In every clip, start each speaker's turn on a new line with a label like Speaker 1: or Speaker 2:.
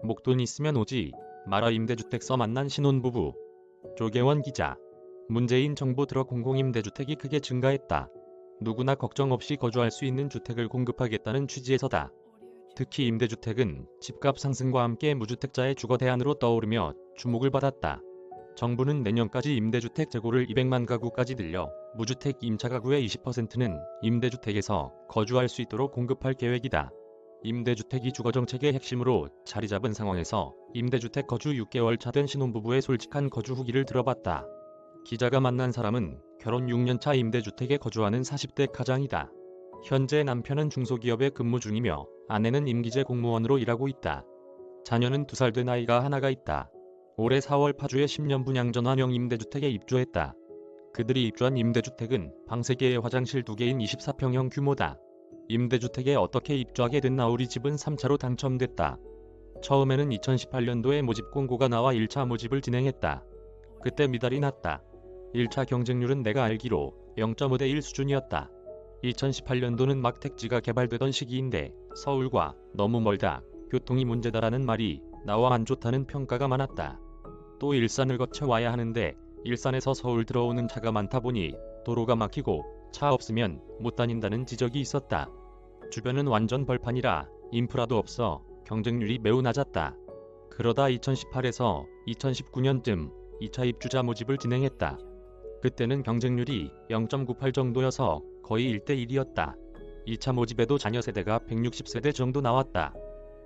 Speaker 1: 목돈 있으면 오지 마라. 임대주택서 만난 신혼부부. 조계원 기자. 문재인 정부 들어 공공임대주택이 크게 증가했다. 누구나 걱정 없이 거주할 수 있는 주택을 공급하겠다는 취지에서다. 특히 임대주택은 집값 상승과 함께 무주택자의 주거 대안으로 떠오르며 주목을 받았다. 정부는 내년까지 임대주택 재고를 200만 가구까지 늘려 무주택 임차 가구의 20%는 임대주택에서 거주할 수 있도록 공급할 계획이다. 임대주택이 주거정책의 핵심으로 자리잡은 상황에서 임대주택 거주 6개월 차 된 신혼부부의 솔직한 거주 후기를 들어봤다. 기자가 만난 사람은 결혼 6년차 임대주택에 거주하는 40대 가장이다. 현재 남편은 중소기업에 근무 중이며 아내는 임기제 공무원으로 일하고 있다. 자녀는 2살 된 아이가 하나가 있다. 올해 4월 파주의 10년 분양 전환형 임대주택에 입주했다. 그들이 입주한 임대주택은 방 3개에 화장실 2개인 24평형 규모다. 임대주택에 어떻게 입주하게 됐나. 우리 집은 3차로 당첨됐다. 처음에는 2018년도에 모집 공고가 나와 1차 모집을 진행했다. 그때 미달이 났다. 1차 경쟁률은 내가 알기로 0.5대 1 수준이었다. 2018년도는 막 택지가 개발되던 시기인데 서울과 너무 멀다, 교통이 문제다라는 말이 나와 안 좋다는 평가가 많았다. 또 일산을 거쳐 와야 하는데 일산에서 서울 들어오는 차가 많다 보니 도로가 막히고 차 없으면 못 다닌다는 지적이 있었다. 주변은 완전 벌판이라 인프라도 없어 경쟁률이 매우 낮았다. 그러다 2018에서 2019년쯤 2차 입주자 모집을 진행했다. 그때는 경쟁률이 0.98 정도여서 거의 1대 1이었다. 2차 모집에도 자녀 세대가 160세대 정도 나왔다.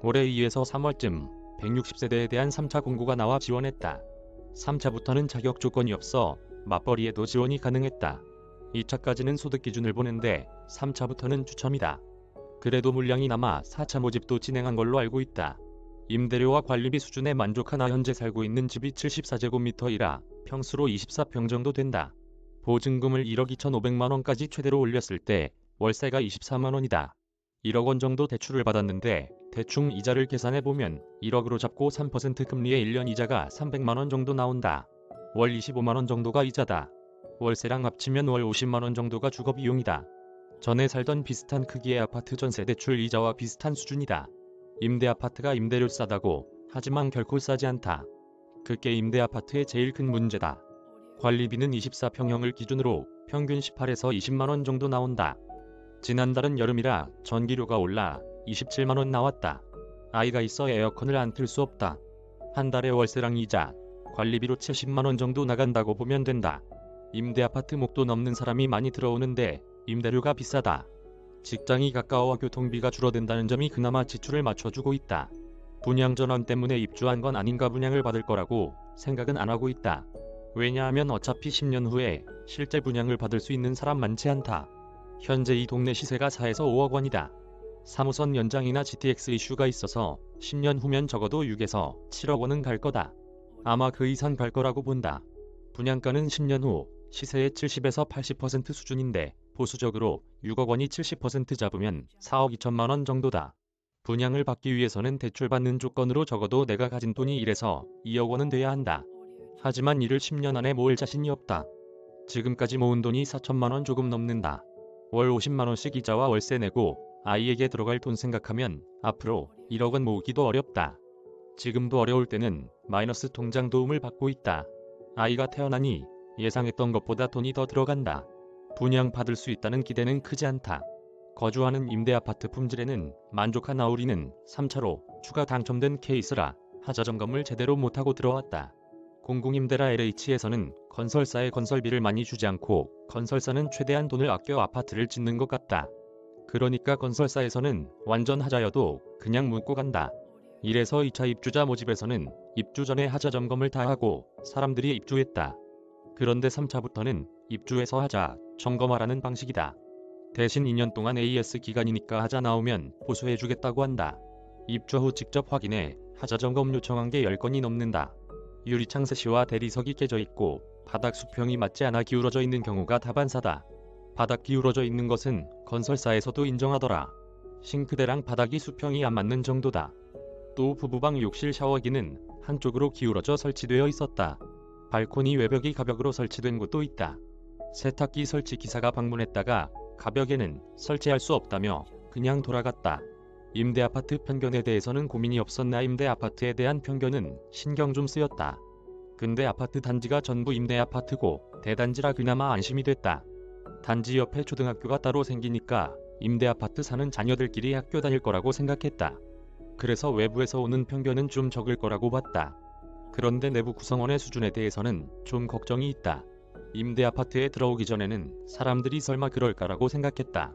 Speaker 1: 올해 2에서 3월쯤 160세대에 대한 3차 공고가 나와 지원했다. 3차부터는 자격 조건이 없어 맞벌이에도 지원이 가능했다. 2차까지는 소득 기준을 보는데 3차부터는 추첨이다. 그래도 물량이 남아 4차 모집도 진행한 걸로 알고 있다. 임대료와 관리비 수준에 만족하나 현재 살고 있는 집이 74제곱미터이라 평수로 24평 정도 된다. 보증금을 1억 2,500만원까지 최대로 올렸을 때 월세가 24만원이다. 1억 원 정도 대출을 받았는데 대충 이자를 계산해보면 1억으로 잡고 3% 금리의 1년 이자가 300만원 정도 나온다. 월 25만원 정도가 이자다. 월세랑 합치면 월 50만원 정도가 주거비용이다. 전에 살던 비슷한 크기의 아파트 전세 대출 이자와 비슷한 수준이다. 임대 아파트가 임대료 싸다고 하지만 결코 싸지 않다. 그게 임대 아파트의 제일 큰 문제다. 관리비는 24평형을 기준으로 평균 18에서 20만원 정도 나온다. 지난달은 여름이라 전기료가 올라 27만원 나왔다. 아이가 있어 에어컨을 안 틀 수 없다. 한 달에 월세랑 이자, 관리비로 70만원 정도 나간다고 보면 된다. 임대 아파트 목돈 넘는 사람이 많이 들어오는데 임대료가 비싸다. 직장이 가까워 교통비가 줄어든다는 점이 그나마 지출을 맞춰주고 있다. 분양 전환 때문에 입주한 건 아닌가. 분양을 받을 거라고 생각은 안 하고 있다. 왜냐하면 어차피 10년 후에 실제 분양을 받을 수 있는 사람 많지 않다. 현재 이 동네 시세가 4에서 5억 원이다. 3호선 연장이나 GTX 이슈가 있어서 10년 후면 적어도 6에서 7억 원은 갈 거다. 아마 그 이상 갈 거라고 본다. 분양가는 10년 후 시세의 70에서 80% 수준인데 보수적으로 6억 원이 70% 잡으면 4억 2천만 원 정도다. 분양을 받기 위해서는 대출받는 조건으로 적어도 내가 가진 돈이 1에서 2억 원은 돼야 한다. 하지만 이를 10년 안에 모을 자신이 없다. 지금까지 모은 돈이 4천만 원 조금 넘는다. 월 50만 원씩 이자와 월세 내고 아이에게 들어갈 돈 생각하면 앞으로 1억 원 모으기도 어렵다. 지금도 어려울 때는 마이너스 통장 도움을 받고 있다. 아이가 태어나니 예상했던 것보다 돈이 더 들어간다. 분양받을 수 있다는 기대는 크지 않다. 거주하는 임대아파트 품질에는 만족하나. 우리는 3차로 추가 당첨된 케이스라 하자점검을 제대로 못하고 들어왔다. 공공임대라 LH에서는 건설사에 건설비를 많이 주지 않고 건설사는 최대한 돈을 아껴 아파트를 짓는 것 같다. 그러니까 건설사에서는 완전 하자여도 그냥 묻고 간다. 이래서 2차 입주자 모집에서는 입주 전에 하자점검을 다 하고 사람들이 입주했다. 그런데 3차부터는 입주해서 하자 점검하라는 방식이다. 대신 2년 동안 AS 기간이니까 하자 나오면 보수해주겠다고 한다. 입주 후 직접 확인해 하자 점검 요청한 게 10건이 넘는다. 유리창 세시와 대리석이 깨져 있고 바닥 수평이 맞지 않아 기울어져 있는 경우가 다반사다. 바닥 기울어져 있는 것은 건설사에서도 인정하더라. 싱크대랑 바닥이 수평이 안 맞는 정도다. 또 부부방 욕실 샤워기는 한쪽으로 기울어져 설치되어 있었다. 발코니 외벽이 가벽으로 설치된 곳도 있다. 세탁기 설치 기사가 방문했다가 가벽에는 설치할 수 없다며 그냥 돌아갔다. 임대 아파트 편견에 대해서는 고민이 없었나 임대 아파트에 대한 편견은 신경 좀 쓰였다. 근데 아파트 단지가 전부 임대 아파트고 대단지라 그나마 안심이 됐다. 단지 옆에 초등학교가 따로 생기니까 임대 아파트 사는 자녀들끼리 학교 다닐 거라고 생각했다. 그래서 외부에서 오는 편견은 좀 적을 거라고 봤다. 그런데 내부 구성원의 수준에 대해서는 좀 걱정이 있다. 임대 아파트에 들어오기 전에는 사람들이 설마 그럴까라고 생각했다.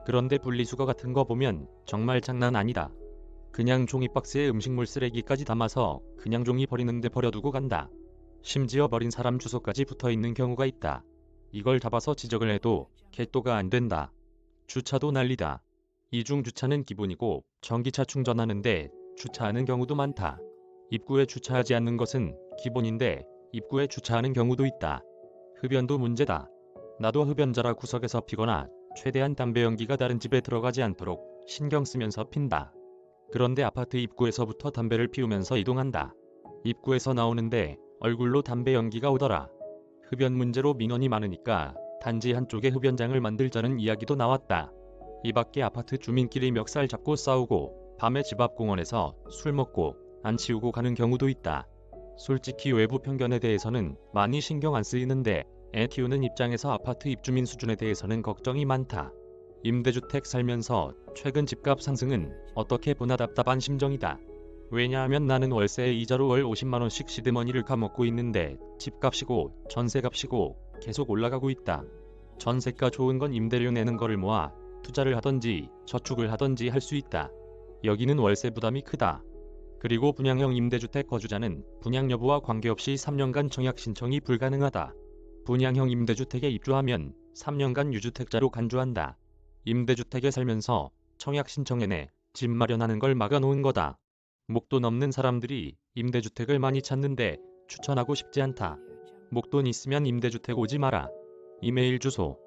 Speaker 1: 그런데 분리수거 같은 거 보면 정말 장난 아니다. 그냥 종이박스에 음식물 쓰레기까지 담아서 그냥 종이 버리는데 버려두고 간다. 심지어 버린 사람 주소까지 붙어있는 경우가 있다. 이걸 잡아서 지적을 해도 객도가 안 된다. 주차도 난리다. 이중주차는 기본이고 전기차 충전하는데 주차하는 경우도 많다. 입구에 주차하지 않는 것은 기본인데 입구에 주차하는 경우도 있다. 흡연도 문제다. 나도 흡연자라 구석에서 피거나 최대한 담배 연기가 다른 집에 들어가지 않도록 신경 쓰면서 핀다. 그런데 아파트 입구에서부터 담배를 피우면서 이동한다. 입구에서 나오는데 얼굴로 담배 연기가 오더라. 흡연 문제로 민원이 많으니까 단지 한쪽에 흡연장을 만들자는 이야기도 나왔다. 이 밖에 아파트 주민끼리 멱살 잡고 싸우고 밤에 집 앞 공원에서 술 먹고 안 치우고 가는 경우도 있다. 솔직히 외부 편견에 대해서는 많이 신경 안 쓰이는데 애 키우는 입장에서 아파트 입주민 수준에 대해서는 걱정이 많다. 임대주택 살면서 최근 집값 상승은 어떻게 보나 답답한 심정이다. 왜냐하면 나는 월세에 이자로 월 50만원씩 시드머니를 까먹고 있는데 집값이고 전세값이고 계속 올라가고 있다. 전세가 좋은 건 임대료 내는 거를 모아 투자를 하던지 저축을 하던지 할 수 있다. 여기는 월세 부담이 크다. 그리고 분양형 임대주택 거주자는 분양 여부와 관계없이 3년간 청약 신청이 불가능하다. 분양형 임대주택에 입주하면 3년간 유주택자로 간주한다. 임대주택에 살면서 청약 신청해내 집 마련하는 걸 막아놓은 거다. 목돈 없는 사람들이 임대주택을 많이 찾는데 추천하고 싶지 않다. 목돈 있으면 임대주택 오지 마라. 이메일 주소